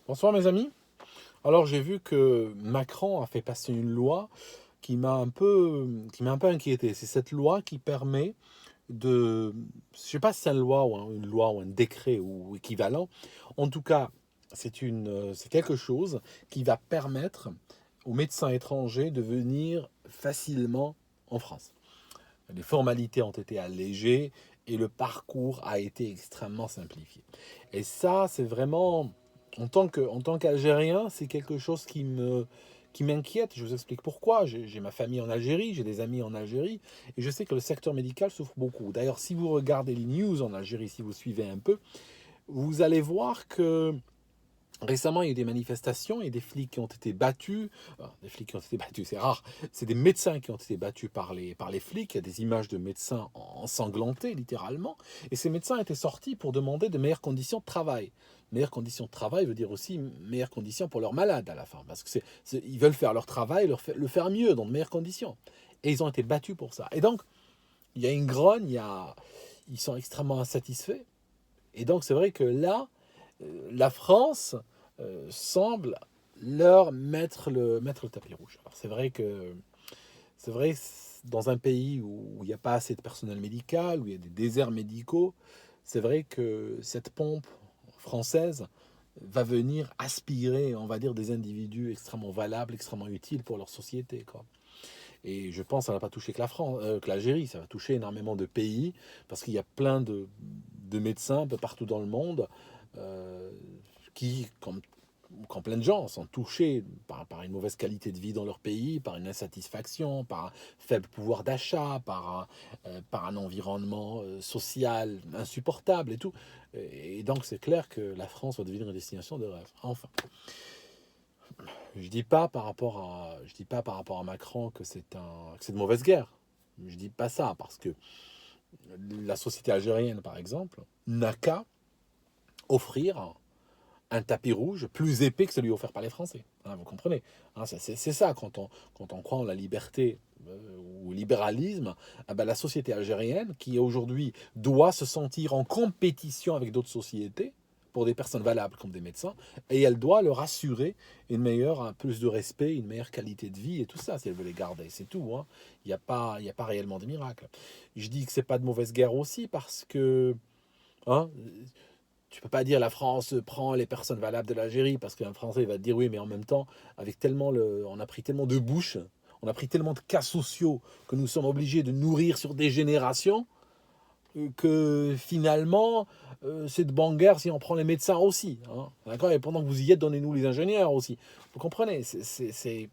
Bonsoir mes amis. Alors j'ai vu que Macron a fait passer une loi qui m'a un peu inquiété. C'est cette loi qui permet je sais pas si c'est une loi ou une loi ou un décret ou équivalent. En tout cas, c'est quelque chose qui va permettre aux médecins étrangers de venir facilement en France. Les formalités ont été allégées et le parcours a été extrêmement simplifié. Et ça, c'est vraiment, en tant qu'Algérien, c'est quelque chose qui m'inquiète. Je vous explique pourquoi. J'ai ma famille en Algérie, j'ai des amis en Algérie, et je sais que le secteur médical souffre beaucoup. D'ailleurs, si vous regardez les news en Algérie, si vous suivez un peu, vous allez voir que récemment, il y a eu des manifestations et des flics qui ont été battus. Des flics qui ont été battus, c'est rare. C'est des médecins qui ont été battus par les flics. Il y a des images de médecins ensanglantés, littéralement. Et ces médecins étaient sortis pour demander de meilleures conditions de travail. Meilleures conditions de travail veut dire aussi meilleures conditions pour leurs malades à la fin. Parce que ils veulent faire leur travail, le faire mieux, dans de meilleures conditions. Et ils ont été battus pour ça. Et donc, il y a une grogne, ils sont extrêmement insatisfaits. Et donc, c'est vrai que là, la France semble leur mettre le tapis rouge. Alors c'est vrai que dans un pays où il n'y a pas assez de personnel médical, où il y a des déserts médicaux, c'est vrai que cette pompe française va venir aspirer, on va dire, des individus extrêmement valables, extrêmement utiles pour leur société, quoi. Et je pense que ça ne va pas toucher que la France, que l'Algérie, ça va toucher énormément de pays, parce qu'il y a plein de médecins un peu partout dans le monde euh, qui, quand plein de gens sont touchés par une mauvaise qualité de vie dans leur pays, par une insatisfaction, par un faible pouvoir d'achat, par un environnement social insupportable et tout. Et donc c'est clair que la France va devenir une destination de rêve. Enfin, je dis pas par rapport à Macron que c'est de mauvaise guerre. Je dis pas ça parce que la société algérienne, par exemple, n'a qu'à offrir un tapis rouge plus épais que celui offert par les Français. Hein, vous comprenez, hein, c'est ça quand on croit en la liberté ou au libéralisme. Ah ben, la société algérienne, qui aujourd'hui doit se sentir en compétition avec d'autres sociétés, pour des personnes valables comme des médecins, et elle doit leur assurer une meilleure, un plus de respect, une meilleure qualité de vie et tout ça, si elle veut les garder. C'est tout. Hein. Il y a pas réellement de miracle. Je dis que c'est pas de mauvaise guerre aussi parce que hein, tu peux pas dire la France prend les personnes valables de l'Algérie parce qu'un Français va te dire oui, mais en même temps, on a pris tellement de bouches, on a pris tellement de cas sociaux que nous sommes obligés de nourrir sur des générations que finalement, c'est de bonne guerre si on prend les médecins aussi. Hein, d'accord. Et pendant que vous y êtes, donnez-nous les ingénieurs aussi. Vous comprenez, c'est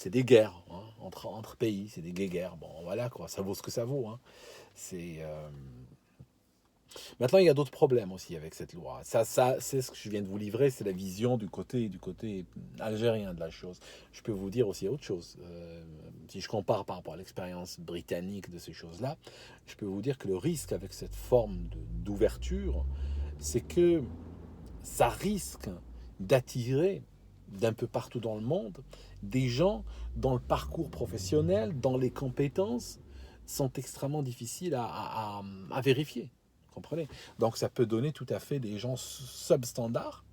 des guerres hein, entre pays, c'est des guerres. Bon, voilà quoi, ça vaut ce que ça vaut. Hein. C'est Maintenant, il y a d'autres problèmes aussi avec cette loi. C'est ce que je viens de vous livrer, c'est la vision du côté algérien de la chose. Je peux vous dire aussi autre chose. Si je compare par rapport à l'expérience britannique de ces choses-là, je peux vous dire que le risque avec cette forme d'ouverture, c'est que ça risque d'attirer d'un peu partout dans le monde des gens dont le parcours professionnel, dont les compétences sont extrêmement difficiles à vérifier. Vous comprenez? Donc ça peut donner tout à fait des gens substandards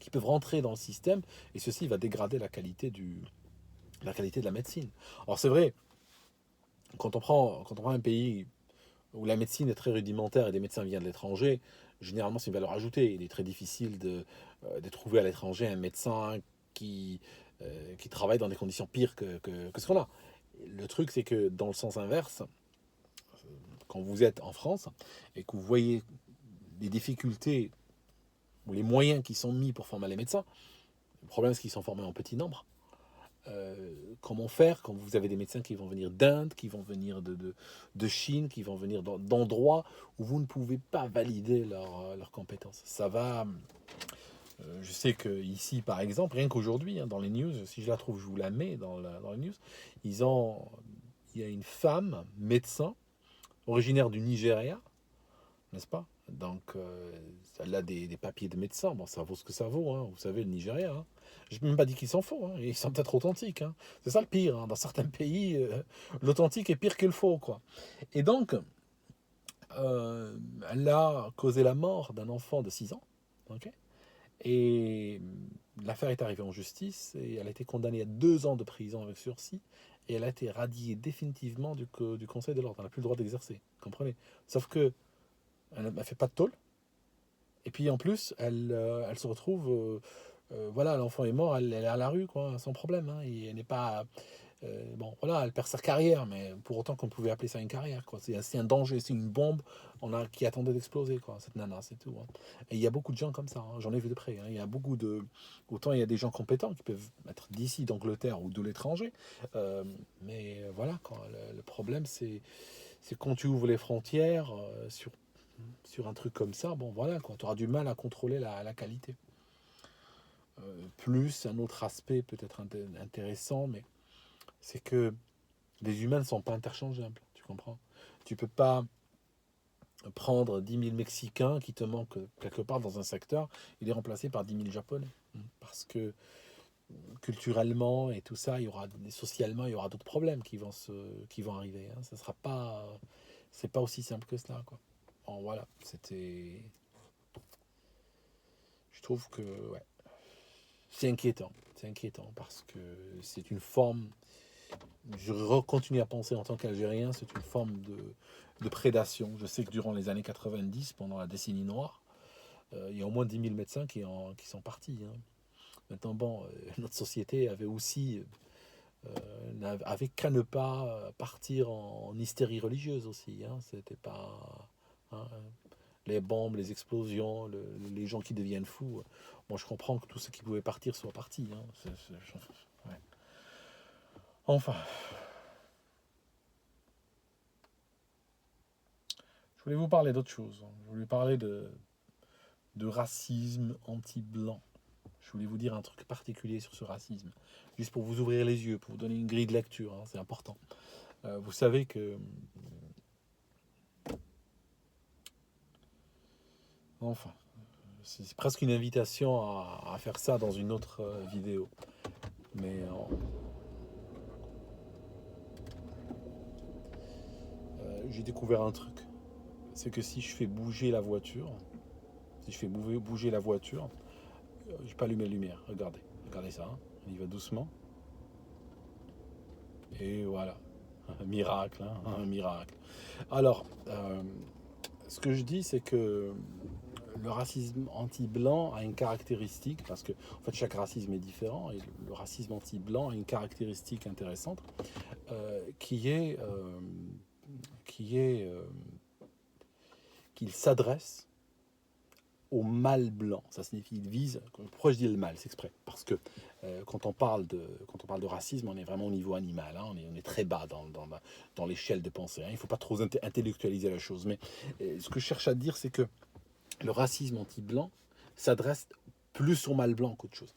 qui peuvent rentrer dans le système et ceci va dégrader la qualité de la médecine. Alors c'est vrai, quand on prend un pays où la médecine est très rudimentaire et des médecins viennent de l'étranger, généralement c'est une valeur ajoutée. Il est très difficile de trouver à l'étranger un médecin qui travaille dans des conditions pires que ce qu'on a. Le truc, c'est que dans le sens inverse, quand vous êtes en France et que vous voyez les difficultés ou les moyens qui sont mis pour former les médecins, le problème c'est qu'ils sont formés en petit nombre. Comment faire quand vous avez des médecins qui vont venir d'Inde, qui vont venir de Chine, qui vont venir d'endroits où vous ne pouvez pas valider leurs compétences. Ça va. Je sais que ici, par exemple, rien qu'aujourd'hui, hein, dans les news, si je la trouve, je vous la mets dans les news. Ils ont, il y a une femme médecin originaire du Nigeria, n'est-ce pas? Donc, elle a des papiers de médecin. Bon, ça vaut ce que ça vaut, hein. Vous savez, le Nigeria. Hein. Je n'ai même pas dit qu'ils sont faux. Hein. Ils sont peut-être authentiques. Hein. C'est ça le pire. Hein. Dans certains pays, l'authentique est pire que le faux, quoi. Et donc, elle a causé la mort d'un enfant de 6 ans. Ok. Et l'affaire est arrivée en justice et elle a été condamnée à 2 ans de prison avec sursis et elle a été radiée définitivement du Conseil de l'ordre. Elle n'a plus le droit d'exercer, comprenez. Sauf que elle n'a fait pas de tôle. Et puis en plus, elle se retrouve, voilà, l'enfant est mort, elle est à la rue, quoi, sans problème. Hein, et elle n'est pas, bon, voilà, elle perd sa carrière, mais pour autant qu'on pouvait appeler ça une carrière, quoi. C'est un danger, c'est une bombe qui attendait d'exploser, quoi, cette nana, c'est tout. Hein. Et il y a beaucoup de gens comme ça, hein, j'en ai vu de près. Hein. Il y a beaucoup de. Autant il y a des gens compétents qui peuvent être d'ici, d'Angleterre ou de l'étranger, mais voilà, quoi, le problème, c'est quand tu ouvres les frontières sur un truc comme ça, bon, voilà, quoi, tu auras du mal à contrôler la qualité. Plus un autre aspect peut-être intéressant, mais c'est que les humains ne sont pas interchangeables, tu comprends? Tu peux pas prendre 10 000 Mexicains qui te manquent quelque part dans un secteur et les remplacer par 10 000 Japonais. Parce que culturellement et tout ça, socialement, il y aura d'autres problèmes qui vont arriver. Hein. Ça sera pas, c'est pas aussi simple que cela, quoi. Bon, voilà, c'était. Je trouve que ouais, c'est inquiétant. C'est inquiétant parce que c'est une forme. Je continue à penser en tant qu'Algérien, c'est une forme de prédation. Je sais que durant les années 90, pendant la décennie noire, il y a au moins 10 000 médecins qui sont partis. Hein. Maintenant, bon, notre société avait aussi avait qu'à ne pas partir en hystérie religieuse aussi. Hein. C'était pas hein, les bombes, les explosions, les gens qui deviennent fous. Bon, je comprends que tout ce qui pouvait partir soit parti. Hein. Ouais. Enfin, je voulais vous parler d'autre chose. Je voulais parler de racisme anti-blanc. Je voulais vous dire un truc particulier sur ce racisme, juste pour vous ouvrir les yeux, pour vous donner une grille de lecture, hein, c'est important. Vous savez que, enfin, c'est presque une invitation à faire ça dans une autre vidéo. Mais j'ai découvert un truc, c'est que si je fais bouger la voiture, la voiture, je peux allumer la lumière. Regardez ça. Hein. On y va doucement. Et voilà, un miracle, hein, un miracle. Alors, ce que je dis, c'est que le racisme anti-blanc a une caractéristique, parce que en fait chaque racisme est différent, et le racisme anti-blanc a une caractéristique intéressante, qui est qu'il s'adresse au mâle blanc. Ça signifie qu'il vise. Pourquoi je dis le mâle? C'est exprès. Parce que quand on parle de racisme, on est vraiment au niveau animal. Hein, on est très bas dans l'échelle de pensée. Hein, il ne faut pas trop intellectualiser la chose. Mais ce que je cherche à dire, c'est que le racisme anti-blanc s'adresse plus au mâle blanc qu'autre chose.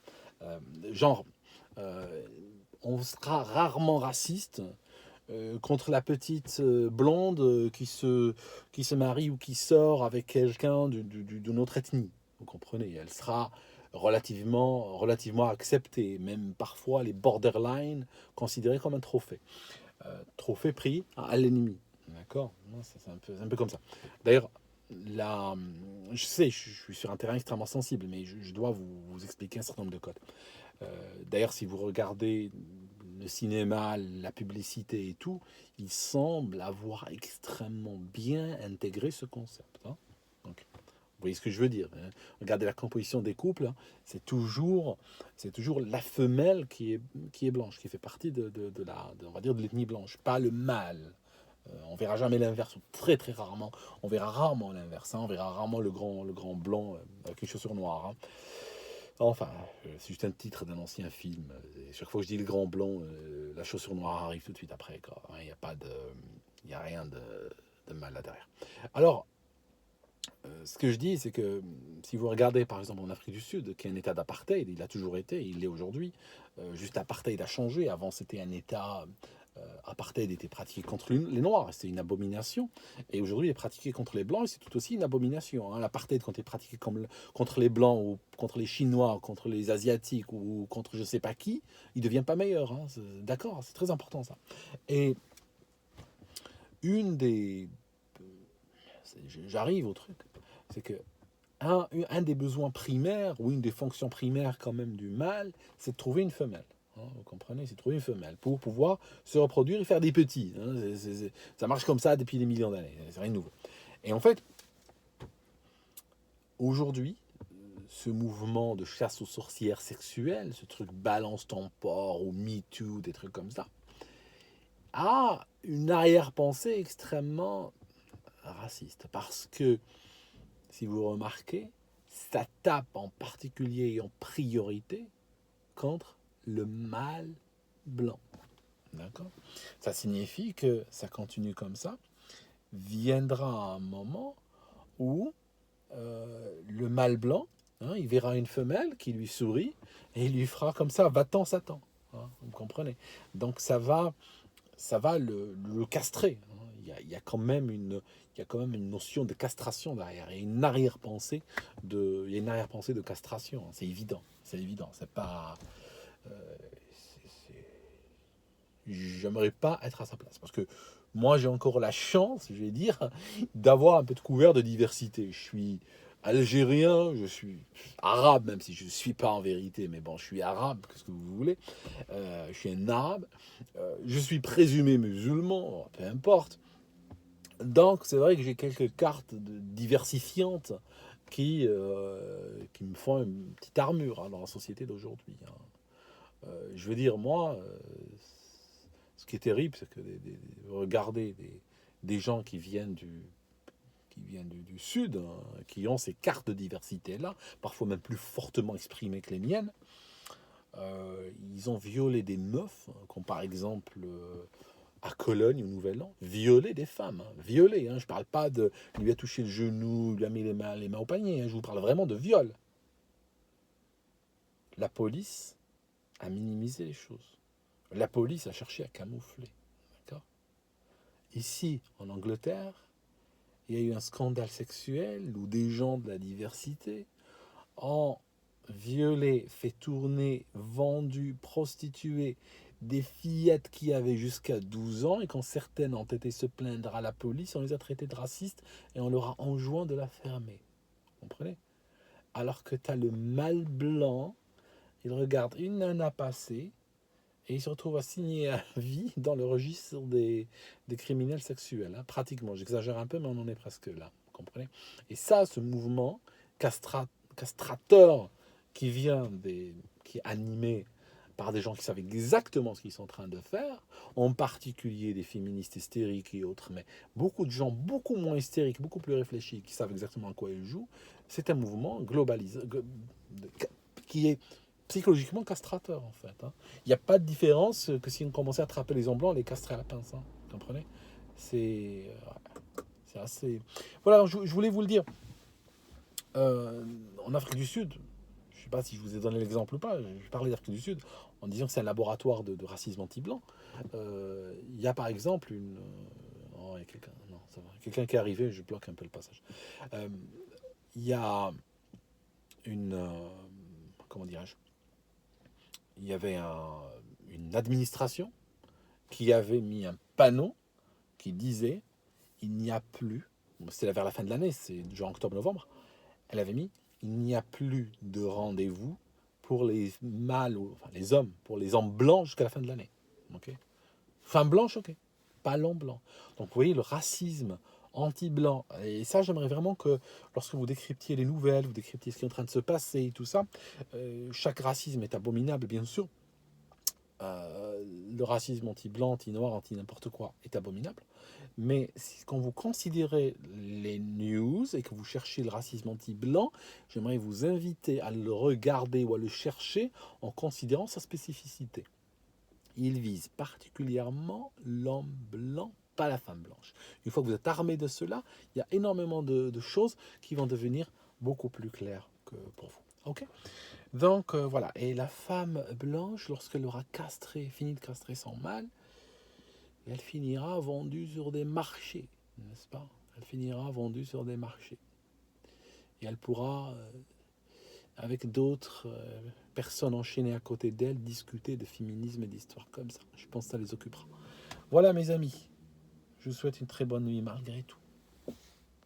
Genre, on sera rarement raciste contre la petite blonde qui se marie ou qui sort avec quelqu'un d'une autre ethnie. Vous comprenez? Elle sera relativement acceptée, même parfois les borderline considérés comme un trophée. Trophée pris à l'ennemi. D'accord? C'est un peu comme ça. D'ailleurs, là, je sais, je suis sur un terrain extrêmement sensible, mais je dois vous expliquer un certain nombre de codes. D'ailleurs, si vous regardez le cinéma, la publicité et tout, il semble avoir extrêmement bien intégré ce concept. Hein. Donc, vous voyez ce que je veux dire. Hein. Regardez la composition des couples, hein. c'est toujours la femelle qui est blanche, qui fait partie on va dire de l'ethnie blanche, pas le mâle. On verra jamais l'inverse, ou très très rarement. On verra rarement l'inverse. Hein. On verra rarement le grand blanc avec une chaussure noire. Hein. Enfin, c'est juste un titre d'un ancien film. Et chaque fois que je dis le grand blanc, la chaussure noire arrive tout de suite après. Il n'y a pas de, il y a rien de mal là derrière. Alors, ce que je dis, c'est que si vous regardez par exemple en Afrique du Sud, qui est un état d'apartheid, il a toujours été, il l'est aujourd'hui. Juste l'apartheid a changé. Avant, c'était un état apartheid était pratiqué contre les Noirs, c'était une abomination. Et aujourd'hui, il est pratiqué contre les Blancs, et c'est tout aussi une abomination. Hein. L'apartheid, quand il est pratiqué contre les Blancs, ou contre les Chinois, ou contre les Asiatiques, ou contre je sais pas qui, il ne devient pas meilleur. Hein. D'accord, c'est très important ça. Et une des... J'arrive au truc, c'est que un des besoins primaires, ou une des fonctions primaires quand même du mâle, c'est de trouver une femelle. Hein, vous comprenez? C'est de trouver une femelle pour pouvoir se reproduire et faire des petits. Hein. Ça marche comme ça depuis des millions d'années. C'est rien de nouveau. Et en fait, aujourd'hui, ce mouvement de chasse aux sorcières sexuelles, ce truc balance ton porc ou Me Too, des trucs comme ça, a une arrière-pensée extrêmement raciste. Parce que, si vous remarquez, ça tape en particulier et en priorité contre le mâle blanc. D'accord? Ça signifie que ça continue comme ça. Viendra un moment où le mâle blanc, hein, il verra une femelle qui lui sourit et il lui fera comme ça, va-t'en Satan. Hein, vous comprenez? Donc ça va le castrer. Hein. Il y a quand même une notion de castration derrière. Il y a une arrière-pensée il y a une arrière-pensée de castration. Hein. C'est évident. C'est évident. C'est pas. J'aimerais pas être à sa place parce que moi j'ai encore la chance, je vais dire, d'avoir un peu de couvert de diversité. Je suis algérien, je suis arabe, même si je ne suis pas en vérité, mais bon, je suis arabe, qu'est-ce que vous voulez. Je suis un arabe, je suis présumé musulman, peu importe. Donc c'est vrai que j'ai quelques cartes diversifiantes qui me font une petite armure hein, dans la société d'aujourd'hui. Hein. Je veux dire, moi, ce qui est terrible, c'est que regarder des gens qui viennent du Sud, hein, qui ont ces cartes de diversité-là, parfois même plus fortement exprimées que les miennes, ils ont violé des meufs, hein, comme par exemple à Cologne au Nouvel An, violé des femmes, hein, violé. Hein, je ne parle pas de lui a touché le genou, lui a mis les mains au panier, hein, je vous parle vraiment de viol. La police a minimisé les choses. La police a cherché à camoufler. D'accord? Ici, en Angleterre, il y a eu un scandale sexuel où des gens de la diversité ont violé, fait tourner, vendu, prostitué des fillettes qui avaient jusqu'à 12 ans et quand certaines ont été se plaindre à la police, on les a traitées de racistes et on leur a enjoint de la fermer. Vous comprenez? Alors que tu as le mâle blanc, il regarde une nana passer et il se retrouve à signer à vie dans le registre des criminels sexuels. Hein, pratiquement, j'exagère un peu, mais on en est presque là. Vous comprenez? Et ça, ce mouvement castrateur qui est animé par des gens qui savent exactement ce qu'ils sont en train de faire, en particulier des féministes hystériques et autres, mais beaucoup de gens beaucoup moins hystériques, beaucoup plus réfléchis, qui savent exactement à quoi ils jouent, c'est un mouvement globalisé, qui est psychologiquement castrateur en fait. Hein. Il n'y a pas de différence que si on commençait à attraper les hommes blancs, on les castrait à la pince. Hein. Vous comprenez? C'est assez. Voilà, je voulais vous le dire. En Afrique du Sud, je ne sais pas si je vous ai donné l'exemple ou pas, je parlais d'Afrique du Sud en disant que c'est un laboratoire de racisme anti-blanc. Il y a par exemple une. Oh, il y a quelqu'un. Non, ça va. Quelqu'un qui est arrivé, je bloque un peu le passage. Euh, il y a une. Comment dirais-je? Il y avait une administration qui avait mis un panneau qui disait il n'y a plus, c'était vers la fin de l'année, c'est genre octobre-novembre, elle avait mis il n'y a plus de rendez-vous pour les mâles, enfin les hommes, pour les hommes blancs jusqu'à la fin de l'année. Ok. Femme blanche, ok. Pas l'homme blanc. Donc vous voyez le racisme anti-blanc. Et ça, j'aimerais vraiment que lorsque vous décryptiez les nouvelles, vous décryptiez ce qui est en train de se passer et tout ça, chaque racisme est abominable, bien sûr. Le racisme anti-blanc, anti-noir, anti-n'importe quoi est abominable. Mais quand vous considérez les news et que vous cherchez le racisme anti-blanc, j'aimerais vous inviter à le regarder ou à le chercher en considérant sa spécificité. Il vise particulièrement l'homme blanc, pas la femme blanche. Une fois que vous êtes armé de cela, il y a énormément de choses qui vont devenir beaucoup plus claires que pour vous. Ok? Donc voilà, et la femme blanche, lorsqu'elle aura fini de castrer son mâle, elle finira vendue sur des marchés, n'est-ce pas? Elle finira vendue sur des marchés. Et elle pourra, avec d'autres personnes enchaînées à côté d'elle, discuter de féminisme et d'histoire comme ça. Je pense que ça les occupera. Voilà mes amis, je vous souhaite une très bonne nuit malgré tout.